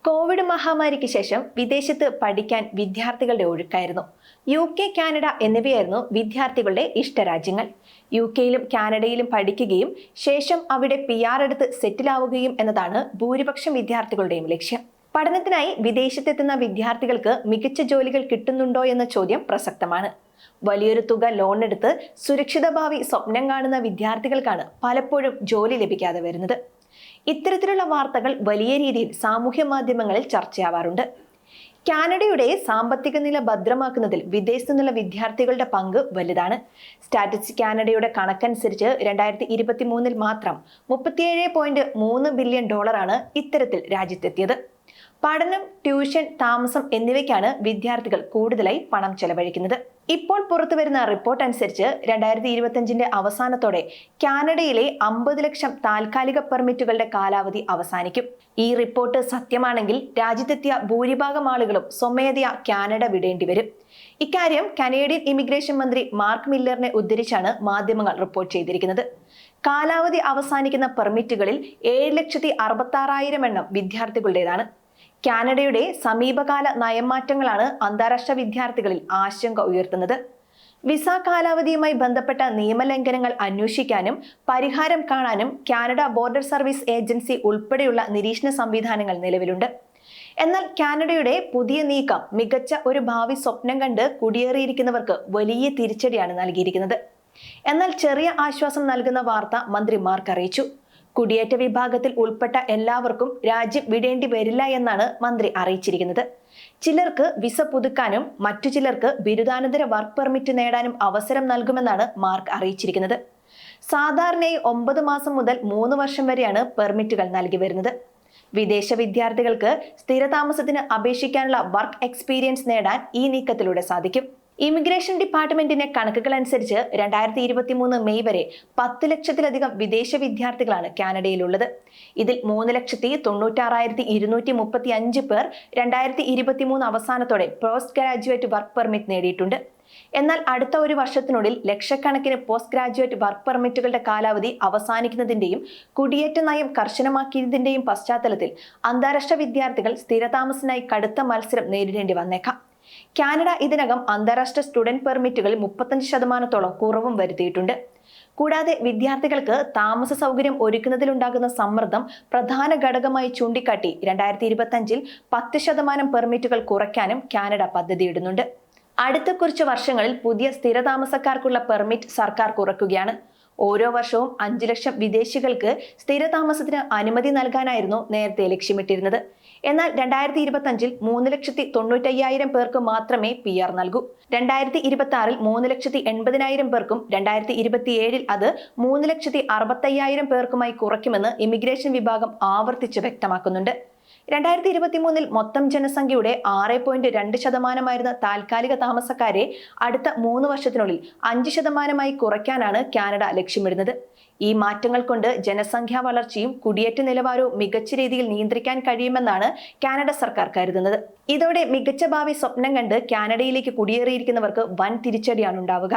Covid മഹാമാരിക്ക് ശേഷം വിദേശത്ത് പഠിക്കാൻ വിദ്യാർത്ഥികളുടെ ഒഴുക്കായിരുന്നു. UK, കാനഡ എന്നിവയായിരുന്നു വിദ്യാർത്ഥികളുടെ ഇഷ്ടരാജ്യങ്ങൾ. UK-യിലും കാനഡയിലും പഠിക്കുകയും ശേഷം അവിടെ PR എടുത്ത് സെറ്റിലാവുകയും എന്നതാണ് ഭൂരിപക്ഷം വിദ്യാർത്ഥികളുടെയും ലക്ഷ്യം. പഠനത്തിനായി വിദേശത്തെത്തുന്ന വിദ്യാർത്ഥികൾക്ക് മികച്ച ജോലികൾ കിട്ടുന്നുണ്ടോ എന്ന ചോദ്യം പ്രസക്തമാണ്. വലിയൊരു തുക ലോൺ എടുത്ത് സുരക്ഷിത ഭാവി സ്വപ്നം കാണുന്ന വിദ്യാർത്ഥികൾക്കാണ് പലപ്പോഴും ജോലി ലഭിക്കാതെ വരുന്നത്. ഇത്തരത്തിലുള്ള വാർത്തകൾ വലിയ രീതിയിൽ സാമൂഹ്യ മാധ്യമങ്ങളിൽ ചർച്ചയാവാറുണ്ട്. കാനഡയുടെ സാമ്പത്തിക നില ഭദ്രമാക്കുന്നതിൽ വിദേശത്തു നിന്നുള്ള വിദ്യാർത്ഥികളുടെ പങ്ക് വലുതാണ്. സ്റ്റാറ്റിസ്റ്റിക്സ് കാനഡയുടെ കണക്കനുസരിച്ച് 2023 മാത്രം $37.3 ബില്യൺ ഇത്തരത്തിൽ രാജ്യത്തെത്തിയത്. പഠനം, ട്യൂഷൻ, താമസം എന്നിവയ്ക്കാണ് വിദ്യാർത്ഥികൾ കൂടുതലായി പണം ചെലവഴിക്കുന്നത്. ഇപ്പോൾ പുറത്തുവരുന്ന റിപ്പോർട്ട് അനുസരിച്ച് 2025 അവസാനത്തോടെ കാനഡയിലെ 50 ലക്ഷം താൽക്കാലിക പെർമിറ്റുകളുടെ കാലാവധി അവസാനിക്കും. ഈ റിപ്പോർട്ട് സത്യമാണെങ്കിൽ രാജ്യത്തെത്തിയ ഭൂരിഭാഗം ആളുകളും സ്വമേധയാ കാനഡ വിടേണ്ടി വരും. ഇക്കാര്യം കനേഡിയൻ ഇമിഗ്രേഷൻ മന്ത്രി മാർക്ക് മില്ലറിനെ ഉദ്ധരിച്ചാണ് മാധ്യമങ്ങൾ റിപ്പോർട്ട് ചെയ്തിരിക്കുന്നത്. കാലാവധി അവസാനിക്കുന്ന പെർമിറ്റുകളിൽ 7,66,000 എണ്ണം വിദ്യാർത്ഥികളുടേതാണ്. കാനഡയുടെ സമീപകാല നയമാറ്റങ്ങളാണ് അന്താരാഷ്ട്ര വിദ്യാർത്ഥികളിൽ ആശങ്ക ഉയർത്തുന്നത്. വിസ കാലാവധിയുമായി ബന്ധപ്പെട്ട നിയമലംഘനങ്ങൾ അന്വേഷിക്കാനും പരിഹാരം കാണാനും കാനഡ ബോർഡർ സർവീസ് ഏജൻസി ഉൾപ്പെടെയുള്ള നിരീക്ഷണ സംവിധാനങ്ങൾ നിലവിലുണ്ട്. എന്നാൽ കാനഡയുടെ പുതിയ നീക്കം മികച്ച ഒരു ഭാവി സ്വപ്നം കണ്ട് കുടിയേറിയിരിക്കുന്നവർക്ക് വലിയ തിരിച്ചടിയാണ് നൽകിയിരിക്കുന്നത്. എന്നാൽ ചെറിയ ആശ്വാസം നൽകുന്ന വാർത്ത മന്ത്രി മാർക്ക് അറിയിച്ചു. കുടിയേറ്റ വിഭാഗത്തിൽ ഉൾപ്പെട്ട എല്ലാവർക്കും രാജ്യം വിടേണ്ടി വരില്ല എന്നാണ് മന്ത്രി അറിയിച്ചിരിക്കുന്നത്. ചിലർക്ക് വിസ പുതുക്കാനും മറ്റു ചിലർക്ക് ബിരുദാനന്തര വർക്ക് പെർമിറ്റ് നേടാനും അവസരം നൽകുമെന്നാണ് മാർക്ക് അറിയിച്ചിരിക്കുന്നത്. സാധാരണയായി 9 മാസം മുതൽ 3 വർഷം വരെയാണ് പെർമിറ്റുകൾ നൽകി വരുന്നത്. വിദേശ വിദ്യാർത്ഥികൾക്ക് സ്ഥിരതാമസത്തിന് അപേക്ഷിക്കാനുള്ള വർക്ക് എക്സ്പീരിയൻസ് നേടാൻ ഈ നീക്കത്തിലൂടെ സാധിക്കും. ഇമിഗ്രേഷൻ ഡിപ്പാർട്ട്മെന്റിന്റെ കണക്കുകൾ അനുസരിച്ച് 2023 മെയ് വരെ 10 ലക്ഷത്തിലധികം വിദേശ വിദ്യാർത്ഥികളാണ് കാനഡയിലുള്ളത്. ഇതിൽ 3,96,235 പേർ 2023 അവസാനത്തോടെ പോസ്റ്റ് ഗ്രാജുവേറ്റ് വർക്ക് പെർമിറ്റ് നേടിയിട്ടുണ്ട്. എന്നാൽ അടുത്ത ഒരു വർഷത്തിനുള്ളിൽ ലക്ഷക്കണക്കിന് പോസ്റ്റ് ഗ്രാജുവേറ്റ് വർക്ക് പെർമിറ്റുകളുടെ കാലാവധി അവസാനിക്കുന്നതിന്റെയും കുടിയേറ്റ നയം കർശനമാക്കിയതിന്റെയും പശ്ചാത്തലത്തിൽ അന്താരാഷ്ട്ര വിദ്യാർത്ഥികൾ സ്ഥിരതാമസത്തിനായി കടുത്ത മത്സരം നേരിടേണ്ടി വന്നേക്കാം. കാനഡ ഇതിനകം അന്താരാഷ്ട്ര സ്റ്റുഡന്റ് പെർമിറ്റുകളിൽ 35% കുറവും വരുത്തിയിട്ടുണ്ട്. കൂടാതെ വിദ്യാർത്ഥികൾക്ക് താമസ സൗകര്യം ഒരുക്കുന്നതിലുണ്ടാകുന്ന സമ്മർദ്ദം പ്രധാന ഘടകമായി ചൂണ്ടിക്കാട്ടി 2025 10% പെർമിറ്റുകൾ കുറയ്ക്കാനും കാനഡ പദ്ധതിയിടുന്നുണ്ട്. അടുത്ത കുറച്ച് വർഷങ്ങളിൽ പുതിയ സ്ഥിരതാമസക്കാർക്കുള്ള പെർമിറ്റ് സർക്കാർ കുറയ്ക്കുകയാണ്. ഓരോ വർഷവും 5 ലക്ഷം വിദേശികൾക്ക് സ്ഥിരതാമസത്തിന് അനുമതി നൽകാനായിരുന്നു നേരത്തെ ലക്ഷ്യമിട്ടിരുന്നത്. എന്നാൽ 2025 3,95,000 പേർക്ക് മാത്രമേ PR നൽകൂ. 2026 3,80,000 പേർക്കും 2027 അത് 3,65,000 പേർക്കുമായി കുറയ്ക്കുമെന്ന് ഇമിഗ്രേഷൻ വിഭാഗം ആവർത്തിച്ച് വ്യക്തമാക്കുന്നുണ്ട്. 2023 മൊത്തം ജനസംഖ്യയുടെ 6.2% താൽക്കാലിക താമസക്കാരെ അടുത്ത 3 വർഷത്തിനുള്ളിൽ 5% കുറയ്ക്കാനാണ് കാനഡ ലക്ഷ്യമിടുന്നത്. ഈ മാറ്റങ്ങൾ കൊണ്ട് ജനസംഖ്യാ വളർച്ചയും കുടിയേറ്റ നിലവാരവും മികച്ച രീതിയിൽ നിയന്ത്രിക്കാൻ കഴിയുമെന്നാണ് കാനഡ സർക്കാർ കരുതുന്നത്. ഇതോടെ മികച്ച ഭാവി സ്വപ്നം കണ്ട് കാനഡയിലേക്ക് കുടിയേറിയിരിക്കുന്നവർക്ക് വൻ തിരിച്ചടിയാണ് ഉണ്ടാവുക.